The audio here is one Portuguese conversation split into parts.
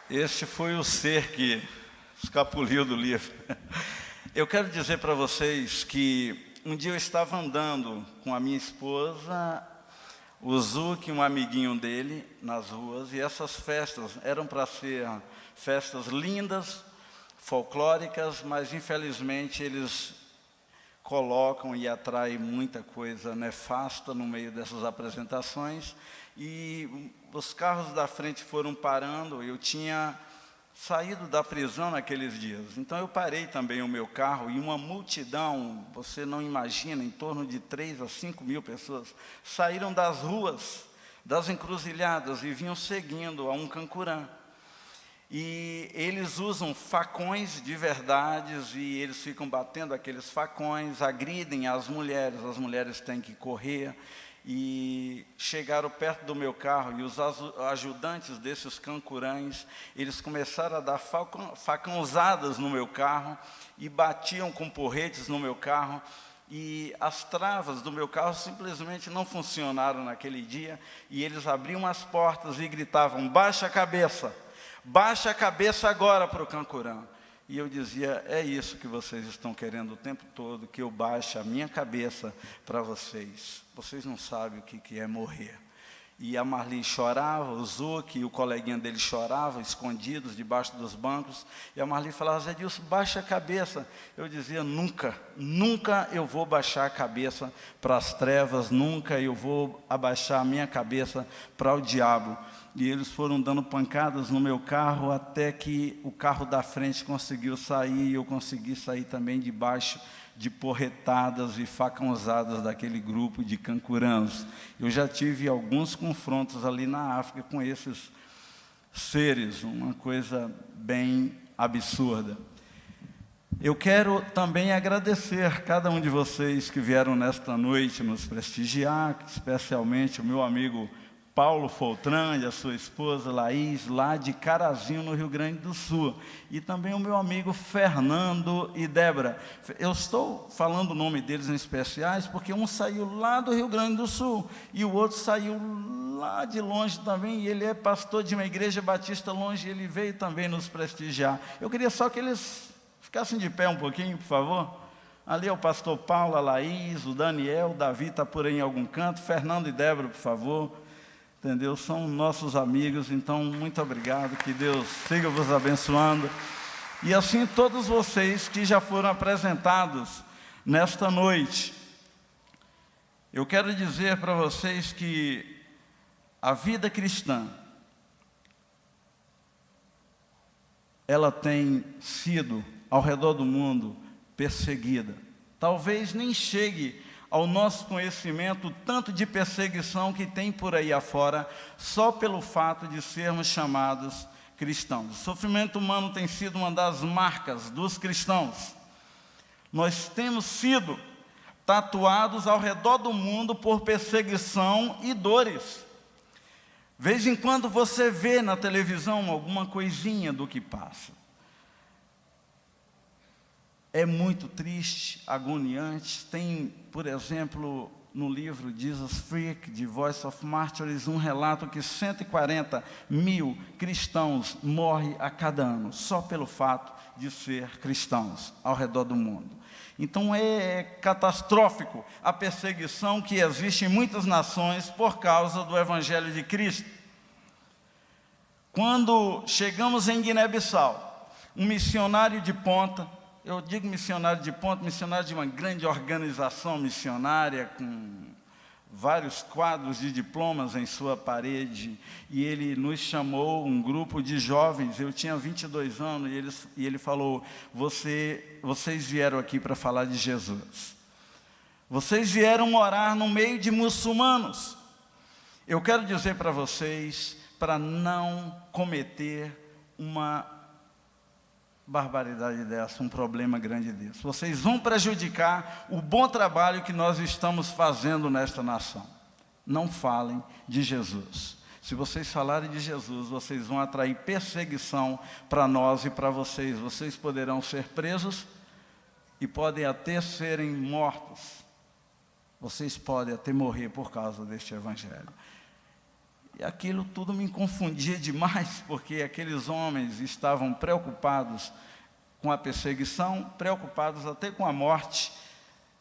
Este foi o ser que escapuliu do livro. Eu quero dizer para vocês que um dia eu estava andando com a minha esposa, o Zuki, um amiguinho dele, nas ruas, e essas festas eram para ser festas lindas, folclóricas, mas infelizmente eles colocam e atraem muita coisa nefasta no meio dessas apresentações, e os carros da frente foram parando. Eu tinha saído da prisão naqueles dias, então eu parei também o meu carro, e uma multidão, você não imagina, em torno de 3 a 5 mil pessoas, saíram das ruas, das encruzilhadas, e vinham seguindo a um cancurã. E eles usam facões de verdades, e eles ficam batendo aqueles facões, agridem as mulheres têm que correr. E chegaram perto do meu carro, e os ajudantes desses cancurães, eles começaram a dar facãozadas no meu carro, e batiam com porretes no meu carro, e as travas do meu carro simplesmente não funcionaram naquele dia, e eles abriam as portas e gritavam: baixa a cabeça agora para o cancurã. E eu dizia: é isso que vocês estão querendo o tempo todo, que eu baixe a minha cabeça para vocês. Vocês não sabem o que é morrer. E a Marli chorava, o Zuki e o coleguinha dele choravam, escondidos debaixo dos bancos. E a Marli falava: Zé Dilson, baixa a cabeça. Eu dizia: nunca eu vou baixar a cabeça para as trevas, nunca eu vou abaixar a minha cabeça para o diabo. E eles foram dando pancadas no meu carro, até que o carro da frente conseguiu sair, e eu consegui sair também debaixo de porretadas e facãozadas daquele grupo de cancurãs. Eu já tive alguns confrontos ali na África com esses seres, uma coisa bem absurda. Eu quero também agradecer cada um de vocês que vieram nesta noite nos prestigiar, especialmente o meu amigo Paulo Foltran e a sua esposa Laís, lá de Carazinho, no Rio Grande do Sul. E também o meu amigo Fernando e Débora. Eu estou falando o nome deles em especiais, porque um saiu lá do Rio Grande do Sul, e o outro saiu lá de longe também, e ele é pastor de uma igreja batista longe, e ele veio também nos prestigiar. Eu queria só que eles ficassem de pé um pouquinho, por favor. Ali é o pastor Paulo, a Laís, o Daniel, o Davi está por aí em algum canto. Fernando e Débora, por favor. Entendeu? São nossos amigos, então muito obrigado, que Deus siga vos abençoando. E assim todos vocês que já foram apresentados nesta noite. Eu quero dizer para vocês que a vida cristã, ela tem sido, ao redor do mundo, perseguida. Talvez nem chegue ao nosso conhecimento tanto de perseguição que tem por aí afora, só pelo fato de sermos chamados cristãos. O sofrimento humano tem sido uma das marcas dos cristãos. Nós temos sido tatuados ao redor do mundo por perseguição e dores. De vez em quando você vê na televisão alguma coisinha do que passa. É muito triste, agoniante. Tem, por exemplo, no livro Jesus Freak, de Voice of Martyrs, um relato que 140 mil cristãos morrem a cada ano, só pelo fato de ser cristãos ao redor do mundo. Então é catastrófico a perseguição que existe em muitas nações por causa do Evangelho de Cristo. Quando chegamos em Guiné-Bissau, um missionário de ponta, eu digo missionário de ponta, missionário de uma grande organização missionária, com vários quadros de diplomas em sua parede, e ele nos chamou, um grupo de jovens. Eu tinha 22 anos, e ele falou: vocês vieram aqui para falar de Jesus. Vocês vieram morar no meio de muçulmanos. Eu quero dizer para vocês, para não cometer uma barbaridade dessa, um problema grande desse. Vocês vão prejudicar o bom trabalho que nós estamos fazendo nesta nação. Não falem de Jesus. Se vocês falarem de Jesus, vocês vão atrair perseguição para nós e para vocês. Vocês poderão ser presos e podem até serem mortos. Vocês podem até morrer por causa deste evangelho. E aquilo tudo me confundia demais, porque aqueles homens estavam preocupados com a perseguição, preocupados até com a morte,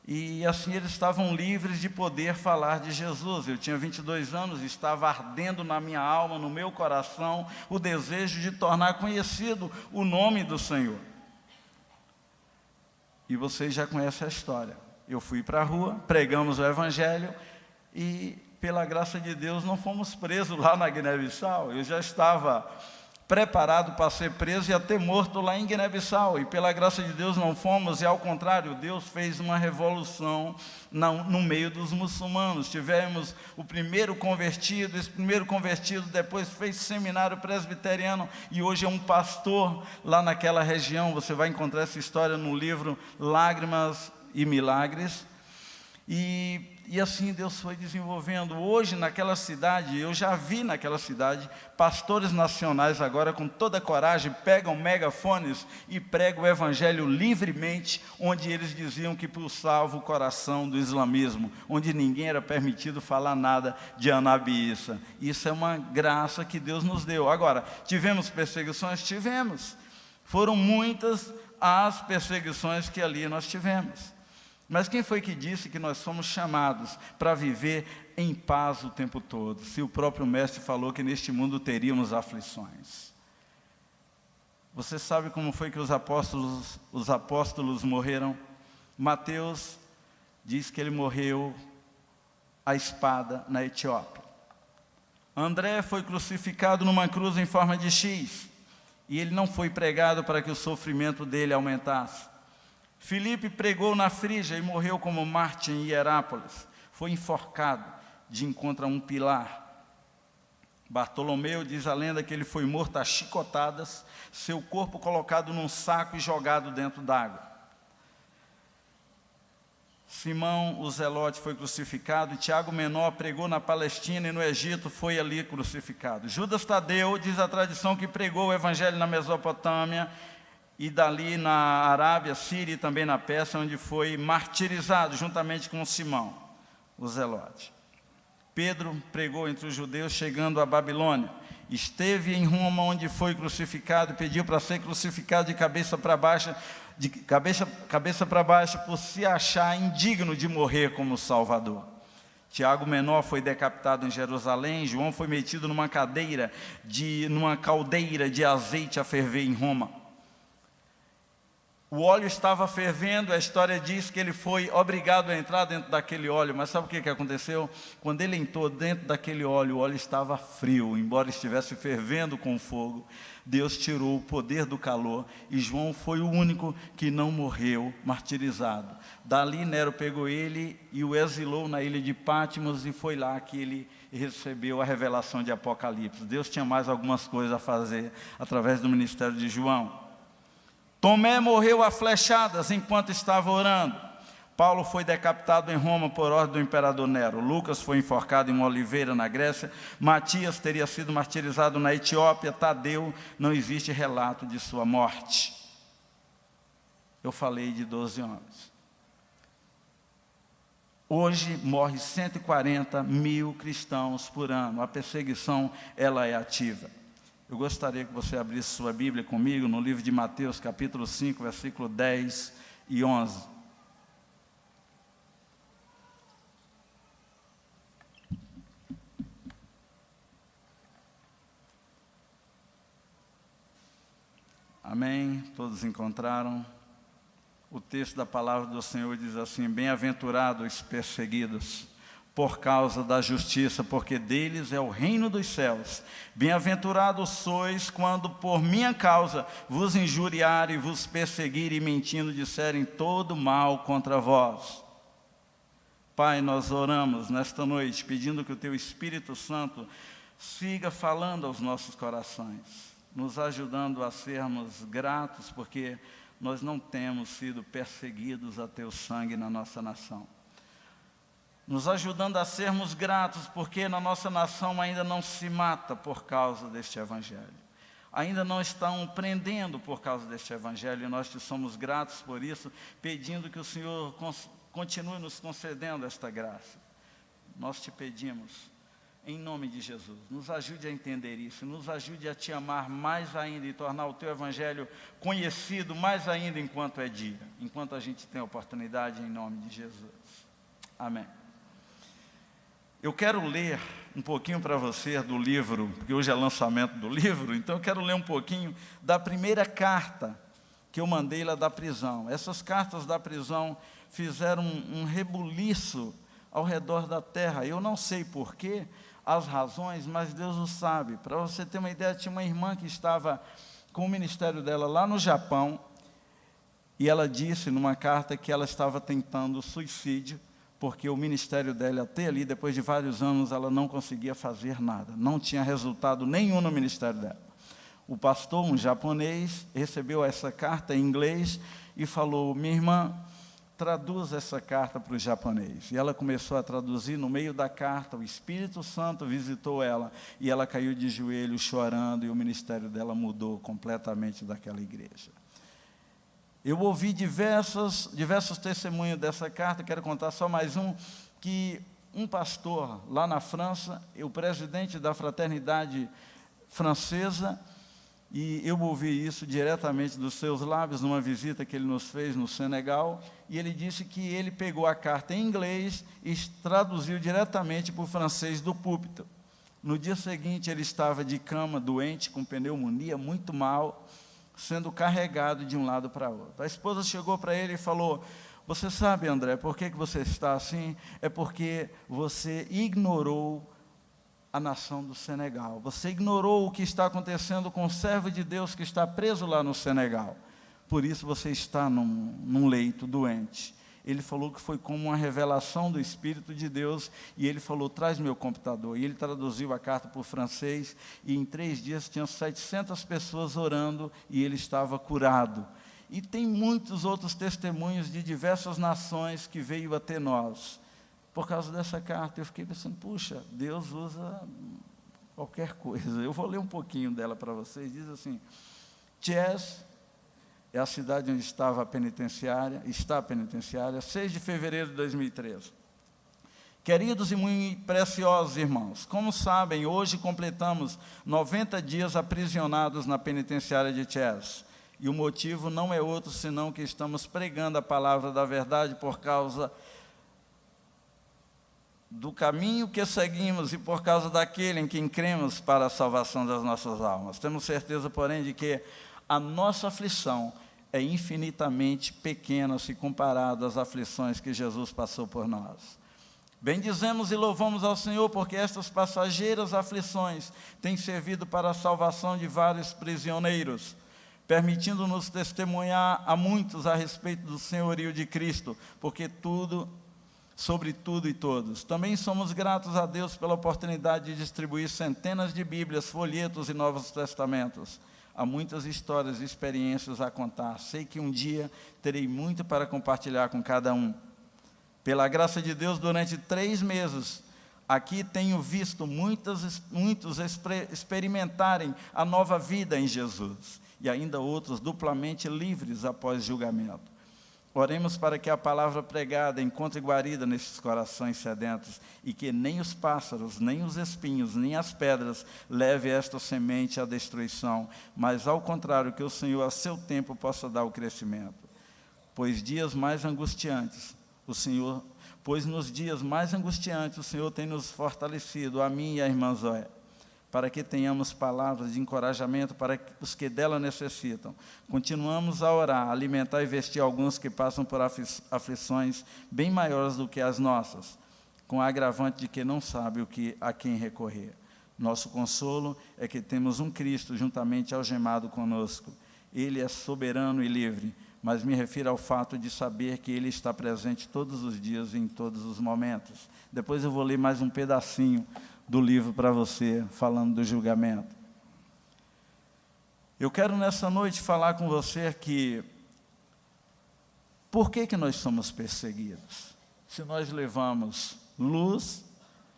e assim eles estavam livres de poder falar de Jesus. Eu tinha 22 anos, estava ardendo na minha alma, no meu coração, o desejo de tornar conhecido o nome do Senhor. E vocês já conhecem a história. Eu fui para a rua, pregamos o Evangelho e, pela graça de Deus, não fomos presos lá na Guiné-Bissau. Eu já estava preparado para ser preso e até morto lá em Guiné-Bissau, e pela graça de Deus não fomos, e ao contrário, Deus fez uma revolução no meio dos muçulmanos. Tivemos o primeiro convertido, esse primeiro convertido depois fez seminário presbiteriano, e hoje é um pastor lá naquela região. Você vai encontrar essa história no livro Lágrimas e Milagres, e assim Deus foi desenvolvendo. Hoje naquela cidade, eu já vi naquela cidade, pastores nacionais agora com toda a coragem, pegam megafones e pregam o Evangelho livremente, onde eles diziam que pulsava o coração do islamismo, onde ninguém era permitido falar nada de Anabi-Issa. Isso é uma graça que Deus nos deu. Agora, tivemos perseguições? Tivemos. Foram muitas as perseguições que ali nós tivemos. Mas quem foi que disse que nós somos chamados para viver em paz o tempo todo, se o próprio Mestre falou que neste mundo teríamos aflições? Você sabe como foi que os apóstolos morreram? Mateus diz que ele morreu à espada na Etiópia. André foi crucificado numa cruz em forma de X, e ele não foi pregado para que o sofrimento dele aumentasse. Filipe pregou na Frígia e morreu como mártir em Hierápolis. Foi enforcado de encontro a um pilar. Bartolomeu, diz a lenda, que ele foi morto a chicotadas, seu corpo colocado num saco e jogado dentro d'água. Simão, o Zelote, foi crucificado, e Tiago Menor pregou na Palestina e no Egito, foi ali crucificado. Judas Tadeu, diz a tradição, que pregou o Evangelho na Mesopotâmia, e dali na Arábia, Síria e também na Pérsia, onde foi martirizado juntamente com Simão, o Zelote. Pedro pregou entre os judeus, chegando à Babilônia. Esteve em Roma, onde foi crucificado, e pediu para ser crucificado de cabeça para baixo, por se achar indigno de morrer como Salvador. Tiago Menor foi decapitado em Jerusalém. João foi metido numa caldeira de azeite a ferver em Roma. O óleo estava fervendo, a história diz que ele foi obrigado a entrar dentro daquele óleo, mas sabe o que aconteceu? Quando ele entrou dentro daquele óleo, o óleo estava frio, embora estivesse fervendo com fogo. Deus tirou o poder do calor, e João foi o único que não morreu martirizado. Dali Nero pegou ele e o exilou na ilha de Patmos, e foi lá que ele recebeu a revelação de Apocalipse. Deus tinha mais algumas coisas a fazer através do ministério de João. Tomé morreu a flechadas enquanto estava orando. Paulo foi decapitado em Roma por ordem do imperador Nero. Lucas foi enforcado em uma oliveira na Grécia. Matias teria sido martirizado na Etiópia. Tadeu, não existe relato de sua morte. Eu falei de 12 homens. Hoje morre 140 mil cristãos por ano. A perseguição, ela é ativa. Eu gostaria que você abrisse sua Bíblia comigo no livro de Mateus, capítulo 5, versículo 10 e 11. Amém? Todos encontraram? O texto da palavra do Senhor diz assim: bem-aventurados os perseguidos por causa da justiça, porque deles é o reino dos céus. Bem-aventurados sois quando por minha causa vos injuriarem, vos perseguirem, mentindo, disserem todo mal contra vós. Pai, nós oramos nesta noite, pedindo que o Teu Espírito Santo siga falando aos nossos corações, nos ajudando a sermos gratos, porque nós não temos sido perseguidos a Teu sangue na nossa nação. Nos ajudando a sermos gratos, porque na nossa nação ainda não se mata por causa deste Evangelho. Ainda não estão prendendo por causa deste Evangelho, e nós te somos gratos por isso, pedindo que o Senhor continue nos concedendo esta graça. Nós te pedimos, Em nome de Jesus, nos ajude a entender isso, nos ajude a te amar mais ainda e tornar o teu evangelho conhecido mais ainda enquanto é dia, enquanto a gente tem oportunidade, em nome de Jesus. Amém. Eu quero ler um pouquinho para você do livro, porque hoje é lançamento do livro, então eu quero ler um pouquinho da primeira carta que eu mandei lá da prisão. Essas cartas da prisão fizeram um rebuliço ao redor da terra. Eu não sei porquê, as razões, mas Deus o sabe. Para você ter uma ideia, tinha uma irmã que estava com o ministério dela lá no Japão, e ela disse numa carta que ela estava tentando suicídio, porque o ministério dela até ali, depois de vários anos, ela não conseguia fazer nada, não tinha resultado nenhum no ministério dela. O pastor, um japonês, recebeu essa carta em inglês e falou: minha irmã, traduz essa carta para o japonês. E ela começou a traduzir. No meio da carta, o Espírito Santo visitou ela, e ela caiu de joelhos chorando, e o ministério dela mudou completamente daquela igreja. Eu ouvi diversos testemunhos dessa carta, quero contar só mais um, que um pastor lá na França, o presidente da fraternidade francesa, e eu ouvi isso diretamente dos seus lábios, numa visita que ele nos fez no Senegal, e ele disse que ele pegou a carta em inglês e traduziu diretamente para o francês do púlpito. No dia seguinte, ele estava de cama, doente, com pneumonia, muito mal, sendo carregado de um lado para outro. A esposa chegou para ele e falou: você sabe, André, por que você está assim? É porque você ignorou a nação do Senegal. Você ignorou o que está acontecendo com o servo de Deus que está preso lá no Senegal. Por isso você está num leito doente. Ele falou que foi como uma revelação do Espírito de Deus, e ele falou: traz meu computador. E ele traduziu a carta para o francês, e em 3 dias tinham 700 pessoas orando, e ele estava curado. E tem muitos outros testemunhos de diversas nações que veio até nós. Por causa dessa carta, eu fiquei pensando: puxa, Deus usa qualquer coisa. Eu vou ler um pouquinho dela para vocês. Diz assim: Thiès é a cidade onde está a penitenciária, 6 de fevereiro de 2013. Queridos e muito preciosos irmãos, como sabem, hoje completamos 90 dias aprisionados na penitenciária de Thiès. E o motivo não é outro senão que estamos pregando a palavra da verdade por causa do caminho que seguimos e por causa daquele em quem cremos para a salvação das nossas almas. Temos certeza, porém, de que a nossa aflição é infinitamente pequena se comparada às aflições que Jesus passou por nós. Bendizemos e louvamos ao Senhor, porque estas passageiras aflições têm servido para a salvação de vários prisioneiros, permitindo-nos testemunhar a muitos a respeito do senhorio de Cristo, porque tudo, sobre tudo e todos. Também somos gratos a Deus pela oportunidade de distribuir centenas de Bíblias, folhetos e Novos Testamentos. Há muitas histórias e experiências a contar. Sei que um dia terei muito para compartilhar com cada um. Pela graça de Deus, durante 3 meses, aqui tenho visto muitos experimentarem a nova vida em Jesus, e ainda outros duplamente livres após julgamento. Oremos para que a palavra pregada encontre guarida nesses corações sedentos, e que nem os pássaros, nem os espinhos, nem as pedras leve esta semente à destruição, mas ao contrário, que o Senhor a seu tempo possa dar o crescimento. Pois nos dias mais angustiantes, o Senhor tem nos fortalecido, a mim e a irmã Zoé, para que tenhamos palavras de encorajamento para os que dela necessitam. Continuamos a orar, alimentar e vestir alguns que passam por aflições bem maiores do que as nossas, com a agravante de que não sabe a quem recorrer. Nosso consolo é que temos um Cristo juntamente algemado conosco. Ele é soberano e livre, mas me refiro ao fato de saber que Ele está presente todos os dias e em todos os momentos. Depois eu vou ler mais um pedacinho do livro para você, falando do julgamento. Eu quero nessa noite falar com você que, por que nós somos perseguidos? Se nós levamos luz,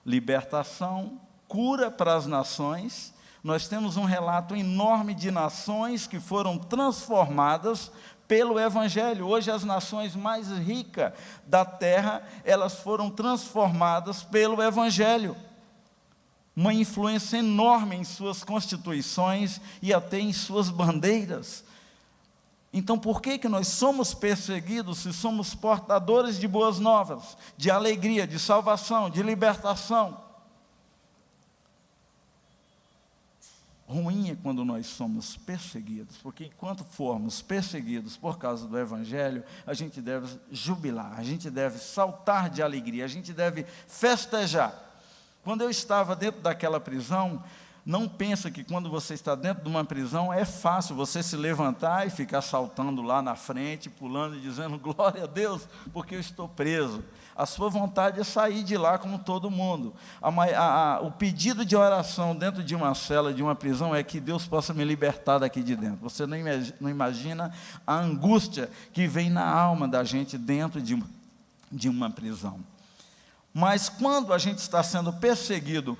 libertação, cura para as nações, nós temos um relato enorme de nações que foram transformadas pelo Evangelho. Hoje as nações mais ricas da terra, elas foram transformadas pelo Evangelho. uma influência enorme em suas constituições e até em suas bandeiras. Então, por que nós somos perseguidos se somos portadores de boas novas, de alegria, de salvação, de libertação? Ruim é quando nós somos perseguidos, porque enquanto formos perseguidos por causa do Evangelho, a gente deve jubilar, a gente deve saltar de alegria, a gente deve festejar. Quando eu estava dentro daquela prisão, não pensa que quando você está dentro de uma prisão é fácil você se levantar e ficar saltando lá na frente, pulando e dizendo glória a Deus, porque eu estou preso. A sua vontade é sair de lá como todo mundo. O pedido de oração dentro de uma cela, de uma prisão, é que Deus possa me libertar daqui de dentro. Você não imagina a angústia que vem na alma da gente dentro de uma prisão. Mas quando a gente está sendo perseguido,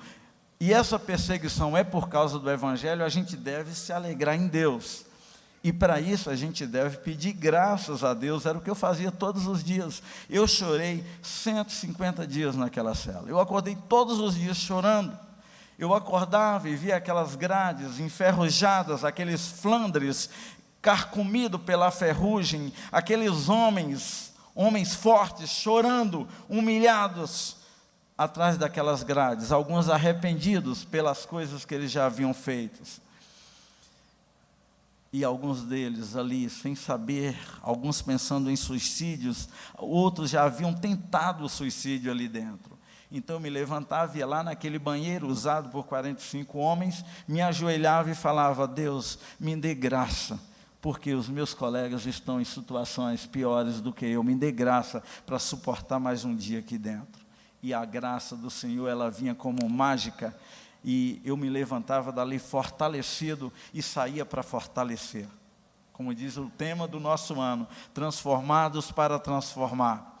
e essa perseguição é por causa do Evangelho, a gente deve se alegrar em Deus. E para isso a gente deve pedir graças a Deus. Era o que eu fazia todos os dias. Eu chorei 150 dias naquela cela. Eu acordei todos os dias chorando. Eu acordava e via aquelas grades enferrujadas, aqueles flandres carcomido pela ferrugem, aqueles homens fortes chorando, humilhados, atrás daquelas grades, alguns arrependidos pelas coisas que eles já haviam feito. E alguns deles ali, sem saber, alguns pensando em suicídios, outros já haviam tentado o suicídio ali dentro. Então eu me levantava, ia lá naquele banheiro usado por 45 homens, me ajoelhava e falava: Deus, me dê graça, porque os meus colegas estão em situações piores do que eu, me dê graça para suportar mais um dia aqui dentro. E a graça do Senhor, ela vinha como mágica, e eu me levantava dali fortalecido e saía para fortalecer. Como diz o tema do nosso ano, transformados para transformar.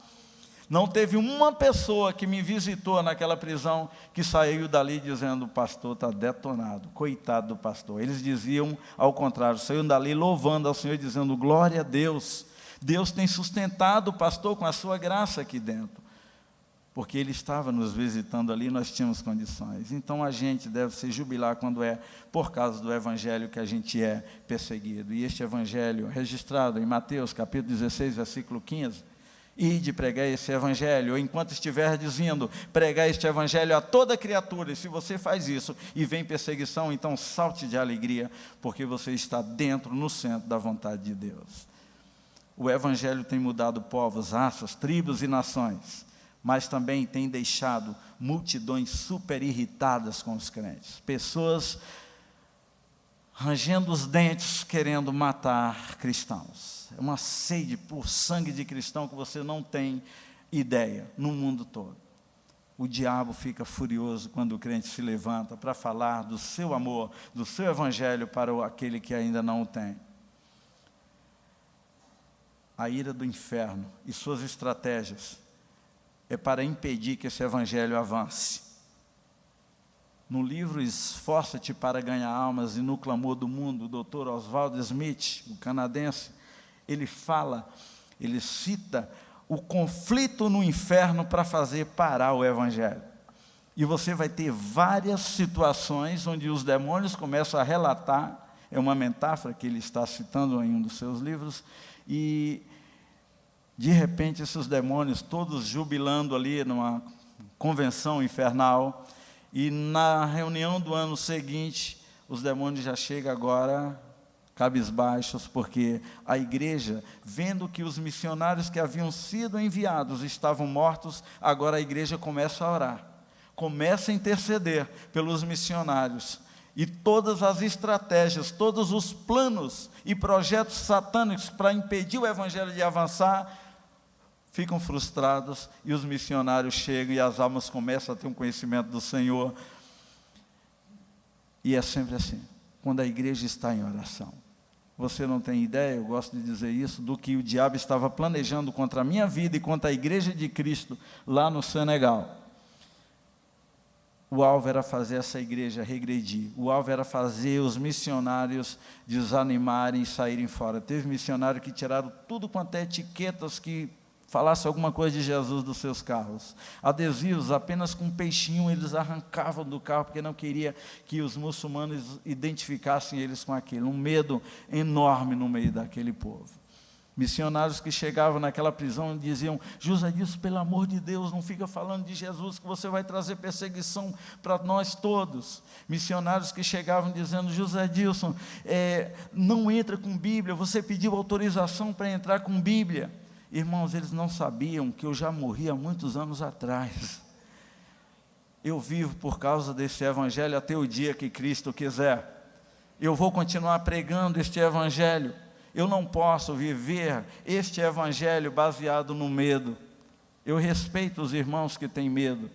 Não teve uma pessoa que me visitou naquela prisão que saiu dali dizendo: o pastor está detonado, coitado do pastor. Eles diziam ao contrário, saíram dali louvando ao Senhor, dizendo: glória a Deus, Deus tem sustentado o pastor com a sua graça aqui dentro. Porque Ele estava nos visitando ali, nós tínhamos condições. Então a gente deve se jubilar quando é por causa do Evangelho que a gente é perseguido. E este Evangelho, registrado em Mateus capítulo 16, versículo 15, ide pregar esse Evangelho, ou enquanto estiver dizendo, pregar este Evangelho a toda criatura, e se você faz isso, e vem perseguição, então salte de alegria, porque você está dentro, no centro da vontade de Deus. O Evangelho tem mudado povos, raças, tribos e nações, mas também tem deixado multidões super irritadas com os crentes. Pessoas rangendo os dentes, querendo matar cristãos. É uma sede por sangue de cristão que você não tem ideia, no mundo todo. O diabo fica furioso quando o crente se levanta para falar do seu amor, do seu Evangelho para aquele que ainda não o tem. A ira do inferno e suas estratégias é para impedir que esse Evangelho avance. No livro Esforça-te para ganhar almas e no clamor do mundo, o Dr. Oswald Smith, o canadense, ele cita o conflito no inferno para fazer parar o Evangelho. E você vai ter várias situações onde os demônios começam a relatar, é uma metáfora que ele está citando em um dos seus livros, e de repente esses demônios todos jubilando ali numa convenção infernal, e na reunião do ano seguinte, os demônios já chegam agora cabisbaixos, porque a igreja, vendo que os missionários que haviam sido enviados estavam mortos, agora a igreja começa a orar, começa a interceder pelos missionários, e todas as estratégias, todos os planos e projetos satânicos para impedir o Evangelho de avançar, ficam frustrados, e os missionários chegam, e as almas começam a ter um conhecimento do Senhor. E é sempre assim, quando a igreja está em oração. Você não tem ideia, eu gosto de dizer isso, do que o diabo estava planejando contra a minha vida e contra a igreja de Cristo lá no Senegal. O alvo era fazer essa igreja regredir, o alvo era fazer os missionários desanimarem e saírem fora. Teve missionário que tiraram tudo quanto é etiquetas que falasse alguma coisa de Jesus dos seus carros. Adesivos, apenas com um peixinho, eles arrancavam do carro, porque não queria que os muçulmanos identificassem eles com aquilo. Um medo enorme no meio daquele povo. Missionários que chegavam naquela prisão e diziam: José Edilson, pelo amor de Deus, não fica falando de Jesus, que você vai trazer perseguição para nós todos. Missionários que chegavam dizendo: José Edilson, não entra com Bíblia, você pediu autorização para entrar com Bíblia. Irmãos, eles não sabiam que eu já morri há muitos anos atrás. Eu vivo por causa desse evangelho até o dia que Cristo quiser. Eu vou continuar pregando este evangelho. Eu não posso viver este evangelho baseado no medo. Eu respeito os irmãos que têm medo,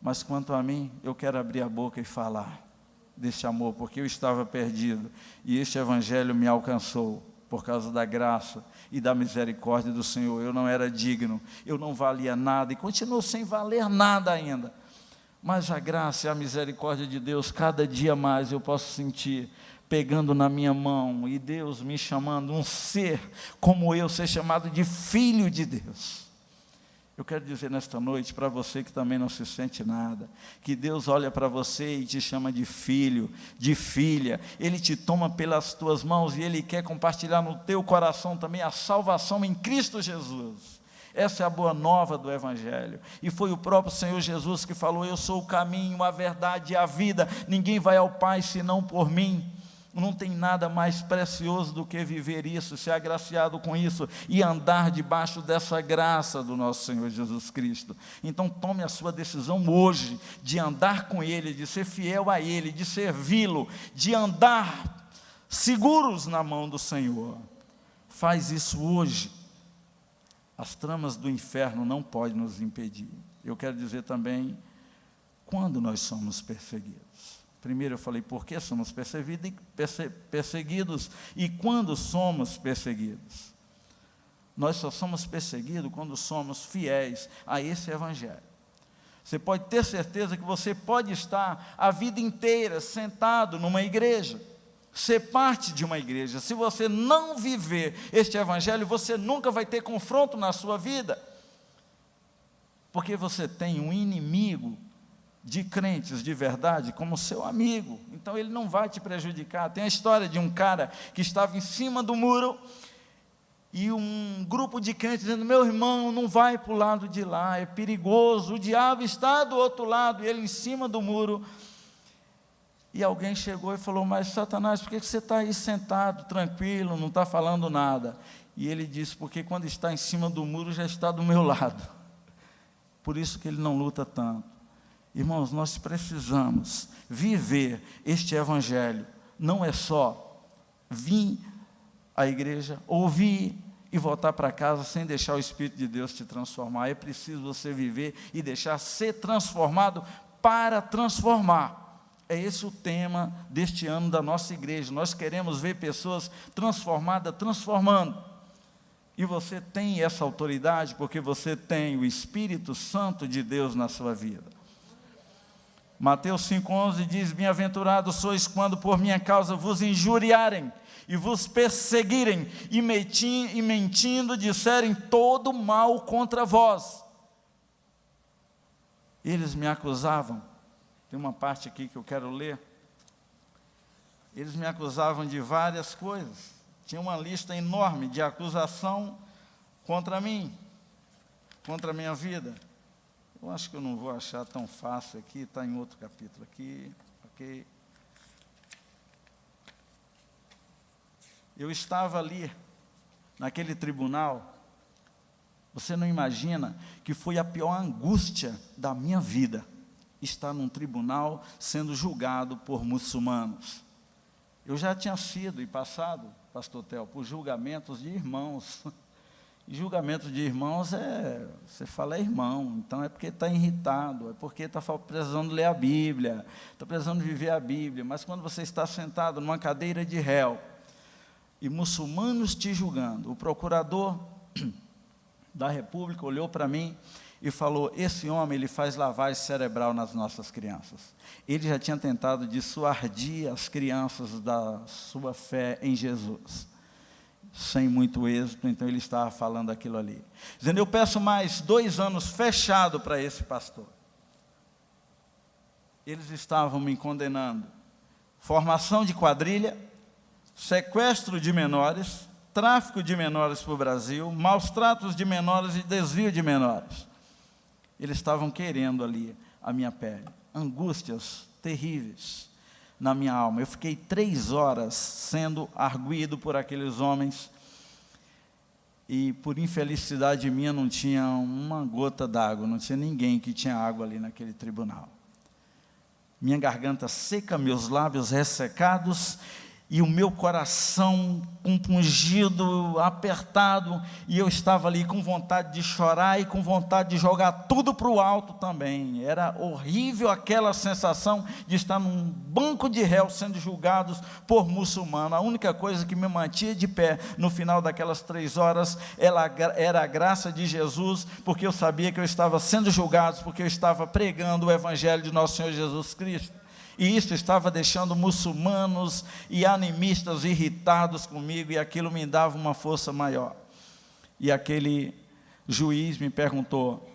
mas quanto a mim, eu quero abrir a boca e falar deste amor, porque eu estava perdido, e este evangelho me alcançou, por causa da graça e da misericórdia do Senhor. Eu não era digno, eu não valia nada, e continuo sem valer nada ainda, mas a graça e a misericórdia de Deus, cada dia mais eu posso sentir, pegando na minha mão, e Deus me chamando, um ser como eu, ser chamado de filho de Deus. Eu quero dizer nesta noite, para você que também não se sente nada, que Deus olha para você e te chama de filho, de filha. Ele te toma pelas tuas mãos e Ele quer compartilhar no teu coração também a salvação em Cristo Jesus. Essa é a boa nova do evangelho, e foi o próprio Senhor Jesus que falou: eu sou o caminho, a verdade e a vida, ninguém vai ao Pai senão por mim. Não tem nada mais precioso do que viver isso, ser agraciado com isso e andar debaixo dessa graça do nosso Senhor Jesus Cristo. Então tome a sua decisão hoje de andar com Ele, de ser fiel a Ele, de servi-lo, de andar seguros na mão do Senhor. Faz isso hoje. As tramas do inferno não podem nos impedir. Eu quero dizer também, quando nós somos perseguidos. Primeiro eu falei, por que somos perseguidos e quando somos perseguidos. Nós só somos perseguidos quando somos fiéis a esse evangelho. Você pode ter certeza que você pode estar a vida inteira sentado numa igreja, ser parte de uma igreja. Se você não viver este evangelho, você nunca vai ter confronto na sua vida, porque você tem um inimigo de crentes de verdade como seu amigo, então ele não vai te prejudicar. Tem a história de um cara que estava em cima do muro, e um grupo de crentes dizendo: meu irmão, não vai para o lado de lá, é perigoso, o diabo está do outro lado, e ele em cima do muro. E alguém chegou e falou: mas Satanás, por que você está aí sentado, tranquilo, não está falando nada? E ele disse: porque quando está em cima do muro, já está do meu lado, por isso que ele não luta tanto. Irmãos, nós precisamos viver este evangelho. Não é só vir à igreja, ouvir e voltar para casa sem deixar o Espírito de Deus te transformar. É preciso você viver e deixar ser transformado para transformar. É esse o tema deste ano da nossa igreja. Nós queremos ver pessoas transformadas, transformando. E você tem essa autoridade porque você tem o Espírito Santo de Deus na sua vida. Mateus 5,11 diz: bem-aventurados sois quando por minha causa vos injuriarem e vos perseguirem e mentindo disserem todo mal contra vós. Eles me acusavam, tem uma parte aqui que eu quero ler, eles me acusavam de várias coisas, tinha uma lista enorme de acusação contra mim, contra a minha vida. Eu acho que eu não vou achar tão fácil aqui, está em outro capítulo aqui, ok. Eu estava ali, naquele tribunal, você não imagina que foi a pior angústia da minha vida, estar num tribunal sendo julgado por muçulmanos. Eu já tinha sido e passado, pastor Theo, por julgamentos de irmãos. E julgamento de irmãos você fala irmão, então é porque está irritado, é porque está precisando ler a Bíblia, está precisando viver a Bíblia. Mas quando você está sentado numa cadeira de réu, e muçulmanos te julgando, o procurador da República olhou para mim e falou: esse homem, ele faz lavagem cerebral nas nossas crianças. Ele já tinha tentado dissuadir as crianças da sua fé em Jesus. sem muito êxito, então ele estava falando aquilo ali. Dizendo, eu peço mais 2 anos fechado para esse pastor. Eles estavam me condenando. Formação de quadrilha, sequestro de menores, tráfico de menores para o Brasil, maus tratos de menores e desvio de menores. Eles estavam querendo ali a minha pele. Angústias terríveis na minha alma. Eu fiquei 3 horas sendo arguido por aqueles homens e por infelicidade minha não tinha uma gota d'água, não tinha ninguém que tinha água ali naquele tribunal. Minha garganta seca, meus lábios ressecados e o meu coração compungido, apertado, e eu estava ali com vontade de chorar e com vontade de jogar tudo para o alto também. Era horrível aquela sensação de estar num banco de réus sendo julgados por muçulmano. A única coisa que me mantinha de pé no final daquelas 3 horas era a graça de Jesus, porque eu sabia que eu estava sendo julgado, porque eu estava pregando o Evangelho de nosso Senhor Jesus Cristo. E isso estava deixando muçulmanos e animistas irritados comigo, e aquilo me dava uma força maior. E aquele juiz me perguntou,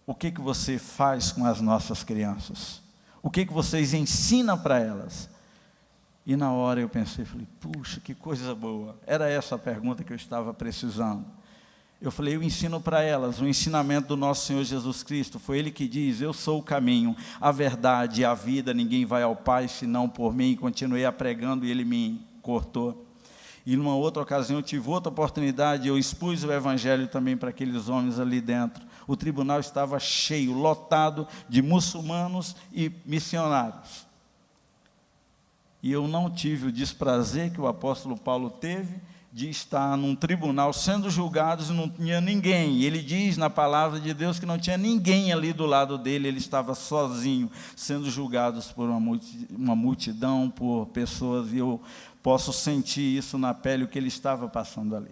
o que você faz com as nossas crianças? O que vocês ensinam para elas? E na hora eu pensei, falei, puxa, que coisa boa. Era essa a pergunta que eu estava precisando. Eu falei, eu ensino para elas o ensinamento do nosso Senhor Jesus Cristo. Foi Ele que diz, eu sou o caminho, a verdade e a vida, ninguém vai ao Pai senão por mim. Continuei a pregando e Ele me cortou. E numa outra ocasião eu tive outra oportunidade, eu expus o Evangelho também para aqueles homens ali dentro. O tribunal estava cheio, lotado de muçulmanos e missionários. E eu não tive o desprazer que o apóstolo Paulo teve, de estar num tribunal sendo julgados e não tinha ninguém. Ele diz na palavra de Deus que não tinha ninguém ali do lado dele, ele estava sozinho, sendo julgado por uma multidão, por pessoas, e eu posso sentir isso na pele, o que ele estava passando ali.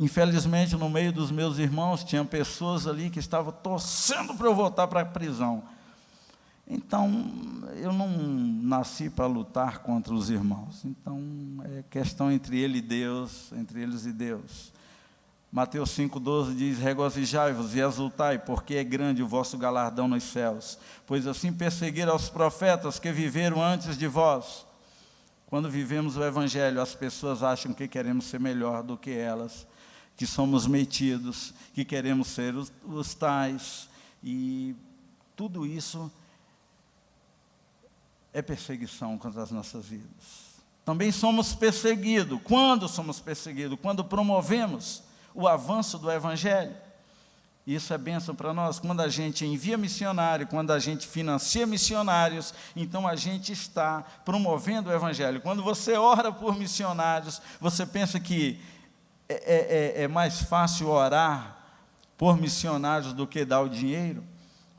Infelizmente, no meio dos meus irmãos, tinha pessoas ali que estavam torcendo para eu voltar para a prisão. Então, eu não nasci para lutar contra os irmãos. Então, é questão entre ele e Deus, entre eles e Deus. Mateus 5,12 diz, regozijai-vos e exultai, porque é grande o vosso galardão nos céus. Pois assim perseguiram aos profetas que viveram antes de vós. Quando vivemos o Evangelho, as pessoas acham que queremos ser melhor do que elas, que somos metidos, que queremos ser os tais, e tudo isso é perseguição contra as nossas vidas. Também somos perseguidos. Quando somos perseguidos? Quando promovemos o avanço do Evangelho. Isso é bênção para nós. Quando a gente envia missionário, quando a gente financia missionários, então a gente está promovendo o Evangelho. Quando você ora por missionários, você pensa que é mais fácil orar por missionários do que dar o dinheiro?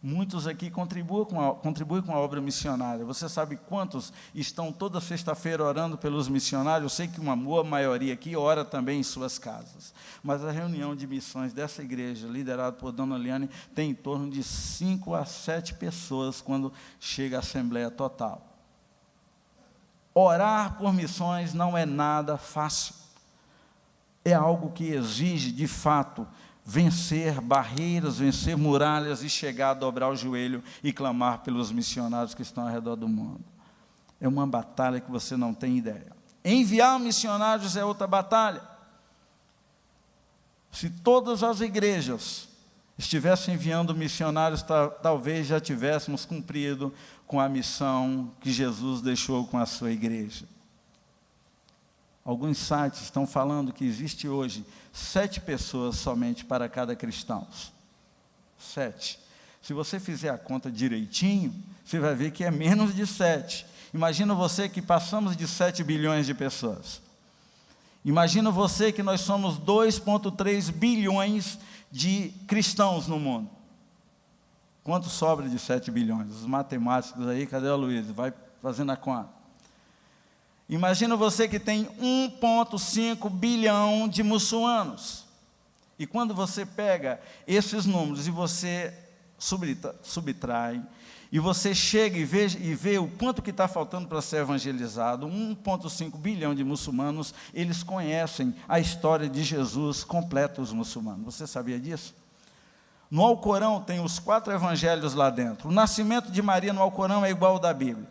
Muitos aqui contribuem com a obra missionária. Você sabe quantos estão toda sexta-feira orando pelos missionários? Eu sei que uma boa maioria aqui ora também em suas casas. Mas a reunião de missões dessa igreja, liderada por Dona Liane, tem em torno de 5 a 7 pessoas quando chega a assembleia total. Orar por missões não é nada fácil. É algo que exige, de fato, vencer barreiras, vencer muralhas e chegar a dobrar o joelho e clamar pelos missionários que estão ao redor do mundo. É uma batalha que você não tem ideia. Enviar missionários é outra batalha. Se todas as igrejas estivessem enviando missionários, talvez já tivéssemos cumprido com a missão que Jesus deixou com a sua igreja. Alguns sites estão falando que existe hoje 7 pessoas somente para cada cristão. 7. Se você fizer a conta direitinho, você vai ver que é menos de 7. Imagina você que passamos de 7 bilhões de pessoas. Imagina você que nós somos 2,3 bilhões de cristãos no mundo. Quanto sobra de 7 bilhões? Os matemáticos aí, cadê a Luísa? Vai fazendo a conta. Imagina você que tem 1,5 bilhão de muçulmanos. E quando você pega esses números e você subtrai, e você chega e vê o quanto que está faltando para ser evangelizado. 1,5 bilhão de muçulmanos, eles conhecem a história de Jesus completa, os muçulmanos. Você sabia disso? No Alcorão tem os 4 evangelhos lá dentro. O nascimento de Maria no Alcorão é igual ao da Bíblia.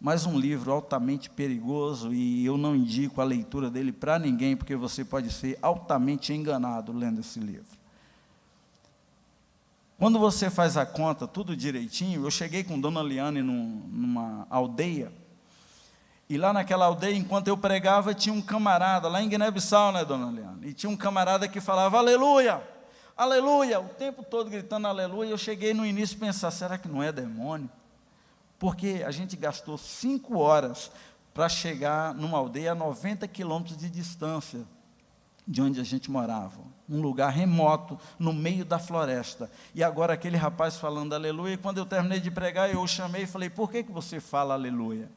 Mas um livro altamente perigoso, e eu não indico a leitura dele para ninguém, porque você pode ser altamente enganado lendo esse livro. Quando você faz a conta, tudo direitinho, eu cheguei com Dona Liane numa aldeia, e lá naquela aldeia, enquanto eu pregava, tinha um camarada, lá em Guiné-Bissau, né, Dona Liane? E tinha um camarada que falava, aleluia, aleluia, o tempo todo gritando aleluia. Eu cheguei no início a pensar, será que não é demônio? Porque a gente gastou 5 horas para chegar numa aldeia a 90 quilômetros de distância de onde a gente morava, um lugar remoto, no meio da floresta. E agora aquele rapaz falando aleluia, e quando eu terminei de pregar, eu o chamei e falei, por que você fala aleluia?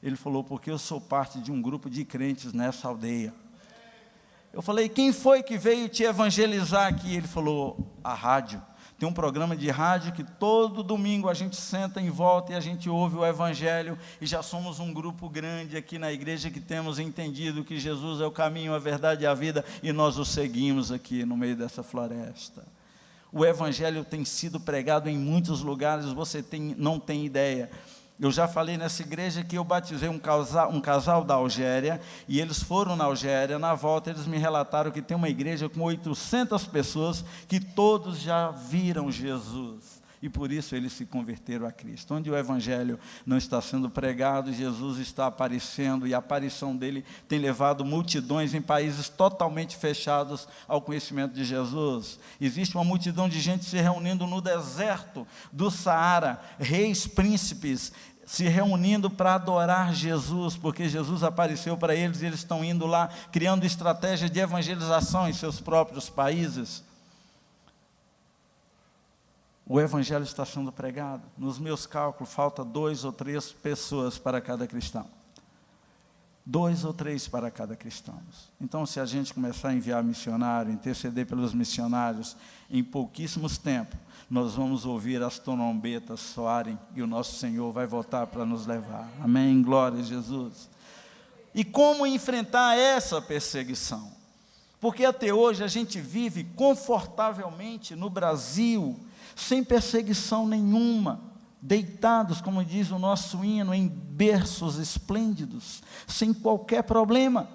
Ele falou, porque eu sou parte de um grupo de crentes nessa aldeia. Eu falei, quem foi que veio te evangelizar aqui? Ele falou, a rádio. Tem um programa de rádio que todo domingo a gente senta em volta e a gente ouve o evangelho, e já somos um grupo grande aqui na igreja que temos entendido que Jesus é o caminho, a verdade e a vida, e nós o seguimos aqui no meio dessa floresta. O evangelho tem sido pregado em muitos lugares, você não tem ideia. Eu já falei nessa igreja que eu batizei um casal da Algéria, e eles foram na Algéria. Na volta eles me relataram que tem uma igreja com 800 pessoas, que todos já viram Jesus, e por isso eles se converteram a Cristo. Onde o evangelho não está sendo pregado, Jesus está aparecendo, e a aparição dele tem levado multidões em países totalmente fechados ao conhecimento de Jesus. Existe uma multidão de gente se reunindo no deserto do Saara, reis, príncipes, se reunindo para adorar Jesus, porque Jesus apareceu para eles, e eles estão indo lá, criando estratégia de evangelização em seus próprios países. O evangelho está sendo pregado. Nos meus cálculos, falta 2 ou 3 pessoas para cada cristão. 2 ou 3 para cada cristão. Então, se a gente começar a enviar missionário, interceder pelos missionários, em pouquíssimos tempos, nós vamos ouvir as trombetas soarem, e o nosso Senhor vai voltar para nos levar. Amém? Glória a Jesus. E como enfrentar essa perseguição? Porque até hoje a gente vive confortavelmente no Brasil, sem perseguição nenhuma, deitados, como diz o nosso hino, em berços esplêndidos, sem qualquer problema.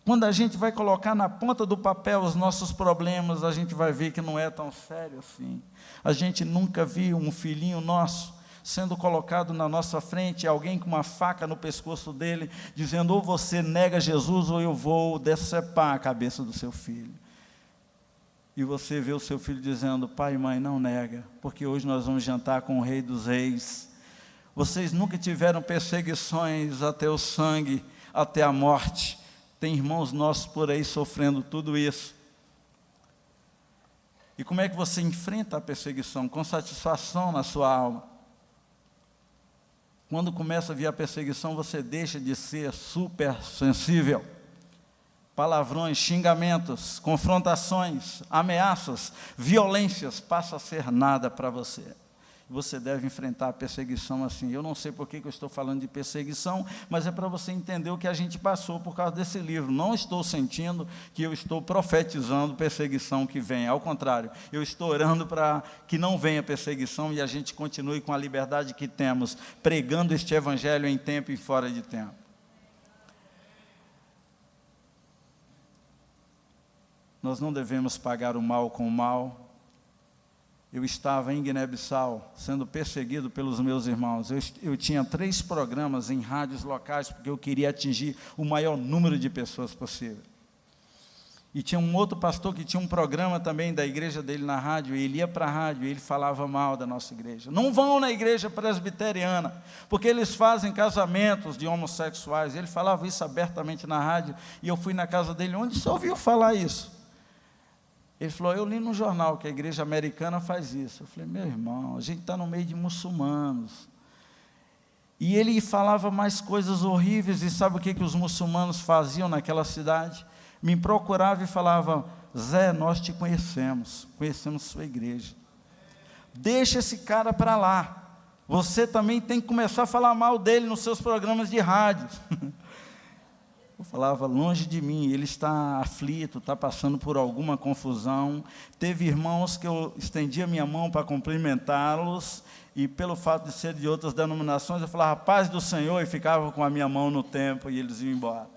Quando a gente vai colocar na ponta do papel os nossos problemas, a gente vai ver que não é tão sério assim. A gente nunca viu um filhinho nosso sendo colocado na nossa frente, alguém com uma faca no pescoço dele, dizendo, ou você nega Jesus, ou eu vou decepar a cabeça do seu filho. E você vê o seu filho dizendo, pai e mãe, não nega, porque hoje nós vamos jantar com o Rei dos Reis. Vocês nunca tiveram perseguições até o sangue, até a morte. Tem irmãos nossos por aí sofrendo tudo isso. E como é que você enfrenta a perseguição? Com satisfação na sua alma. Quando começa a vir a perseguição, você deixa de ser super sensível. Palavrões, xingamentos, confrontações, ameaças, violências, passa a ser nada para você. Você deve enfrentar a perseguição assim. Eu não sei por que eu estou falando de perseguição, mas é para você entender o que a gente passou por causa desse livro. Não estou sentindo que eu estou profetizando perseguição que vem. Ao contrário, eu estou orando para que não venha perseguição e a gente continue com a liberdade que temos, pregando este evangelho em tempo e fora de tempo. Nós não devemos pagar o mal com o mal. Eu estava em Guiné-Bissau, sendo perseguido pelos meus irmãos. Eu tinha 3 programas em rádios locais, porque eu queria atingir o maior número de pessoas possível. E tinha um outro pastor que tinha um programa também da igreja dele na rádio, e ele ia para a rádio e ele falava mal da nossa igreja. Não vão na igreja presbiteriana, porque eles fazem casamentos de homossexuais. Ele falava isso abertamente na rádio, e eu fui na casa dele, onde você ouviu falar isso? Ele falou, eu li no jornal que a igreja americana faz isso. Eu falei, meu irmão, a gente está no meio de muçulmanos. E ele falava mais coisas horríveis, e sabe o que os muçulmanos faziam naquela cidade? Me procuravam e falavam, Zé, nós te conhecemos sua igreja. deixa esse cara para lá. Você também tem que começar a falar mal dele nos seus programas de rádio. Eu falava, longe de mim, ele está aflito, está passando por alguma confusão. Teve irmãos que eu estendia minha mão para cumprimentá-los, e pelo fato de ser de outras denominações, eu falava, paz do Senhor, e ficava com a minha mão no tempo, e eles iam embora.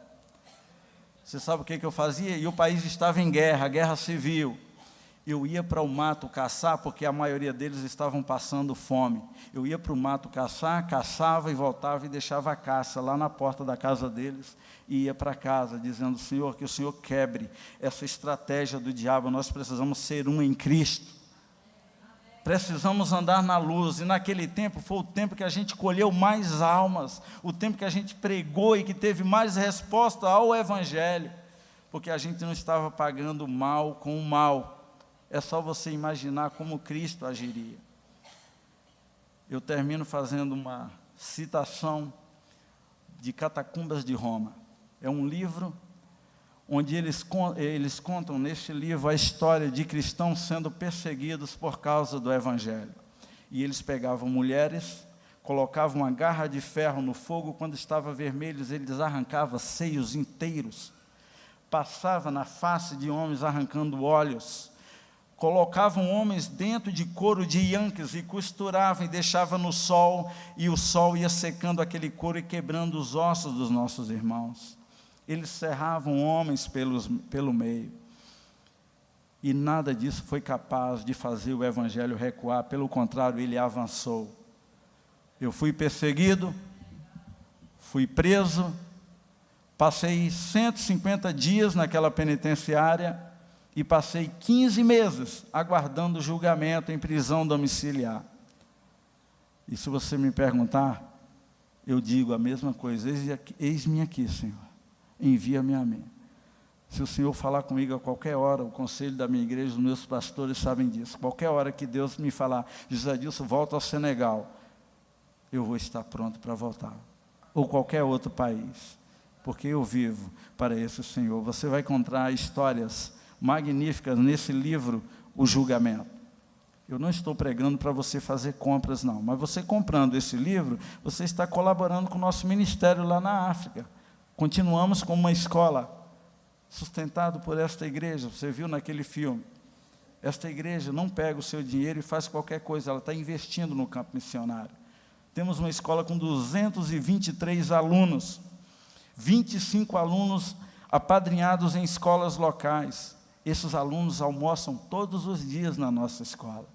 Você sabe o que eu fazia? E o país estava em guerra, guerra civil. Eu ia para o mato caçar, porque a maioria deles estavam passando fome. Eu ia para o mato caçar, caçava e voltava e deixava a caça lá na porta da casa deles, e ia para casa, dizendo, Senhor, que o Senhor quebre essa estratégia do diabo. Nós precisamos ser um em Cristo. Precisamos andar na luz, e naquele tempo foi o tempo que a gente colheu mais almas, o tempo que a gente pregou e que teve mais resposta ao Evangelho, porque a gente não estava pagando o mal com o mal. É só você imaginar como Cristo agiria. Eu termino fazendo uma citação de Catacumbas de Roma. É um livro onde eles contam neste livro a história de cristãos sendo perseguidos por causa do Evangelho. E eles pegavam mulheres, colocavam uma garra de ferro no fogo, quando estava vermelho, eles arrancavam seios inteiros, passava na face de homens arrancando olhos, colocavam homens dentro de couro de Yankees e costuravam e deixavam no sol, e o sol ia secando aquele couro e quebrando os ossos dos nossos irmãos. Eles serravam homens pelo meio, e nada disso foi capaz de fazer o Evangelho recuar, pelo contrário, ele avançou. Eu fui perseguido, fui preso, passei 150 dias naquela penitenciária, e passei 15 meses aguardando julgamento em prisão domiciliar. E se você me perguntar, eu digo a mesma coisa, eis-me aqui, Senhor, envia-me a mim. Se o Senhor falar comigo a qualquer hora, o conselho da minha igreja, os meus pastores sabem disso, qualquer hora que Deus me falar, José Adilson, volta ao Senegal, eu vou estar pronto para voltar, ou qualquer outro país, porque eu vivo para esse Senhor. Você vai encontrar histórias magníficas nesse livro, O Julgamento. Eu não estou pregando para você fazer compras, não, mas você comprando esse livro, você está colaborando com o nosso ministério lá na África. Continuamos com uma escola, sustentado por esta igreja. Você viu naquele filme, esta igreja não pega o seu dinheiro e faz qualquer coisa, ela está investindo no campo missionário. Temos uma escola com 223 alunos, 25 alunos apadrinhados em escolas locais. Esses alunos almoçam todos os dias na nossa escola,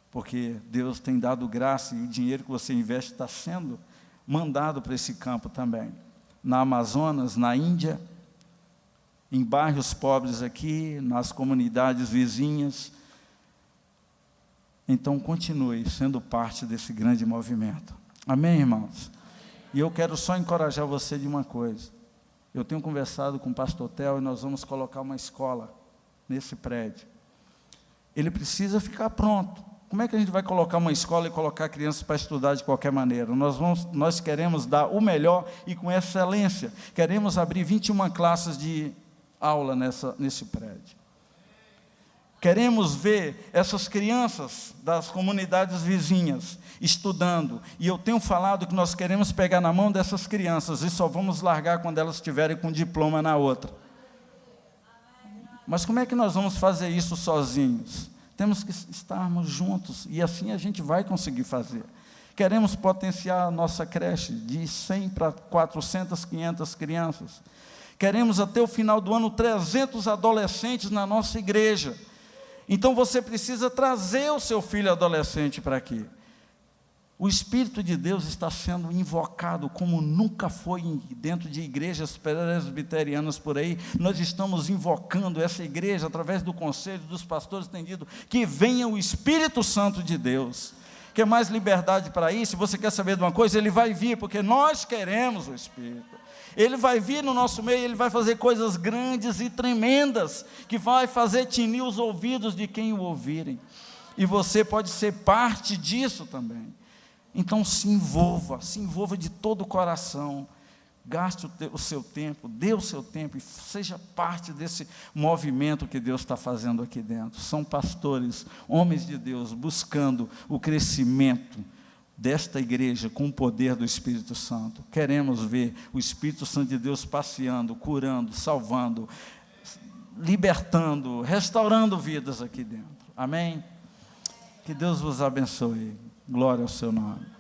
porque Deus tem dado graça, e o dinheiro que você investe está sendo mandado para esse campo também. Na Amazonas, na Índia, em bairros pobres aqui, nas comunidades vizinhas. Então, continue sendo parte desse grande movimento. Amém, irmãos? E eu quero só encorajar você de uma coisa. Eu tenho conversado com o pastor Theo, e nós vamos colocar uma escola nesse prédio. Ele precisa ficar pronto. Como é que a gente vai colocar uma escola e colocar crianças para estudar de qualquer maneira? Nós queremos dar o melhor e com excelência. Queremos abrir 21 classes de aula nesse prédio. Queremos ver essas crianças das comunidades vizinhas estudando, e eu tenho falado que nós queremos pegar na mão dessas crianças e só vamos largar quando elas estiverem com diploma na outra. Mas como é que nós vamos fazer isso sozinhos? Temos que estarmos juntos, e assim a gente vai conseguir fazer. Queremos potenciar a nossa creche de 100 para 400, 500 crianças. Queremos até o final do ano 300 adolescentes na nossa igreja. Então você precisa trazer o seu filho adolescente para aqui. O Espírito de Deus está sendo invocado como nunca foi dentro de igrejas presbiterianas por aí. Nós estamos invocando essa igreja através do conselho dos pastores, tem dito que venha o Espírito Santo de Deus. Quer mais liberdade para isso? Se você quer saber de uma coisa, ele vai vir, porque nós queremos o Espírito. Ele vai vir no nosso meio, ele vai fazer coisas grandes e tremendas, que vai fazer tinir os ouvidos de quem o ouvirem. E você pode ser parte disso também. Então se envolva de todo o coração. Gaste o seu tempo, dê o seu tempo e seja parte desse movimento que Deus está fazendo aqui dentro. São pastores, homens de Deus, buscando o crescimento desta igreja com o poder do Espírito Santo. Queremos ver o Espírito Santo de Deus passeando, curando, salvando, libertando, restaurando vidas aqui dentro. Amém? Que Deus vos abençoe. Glória ao seu nome.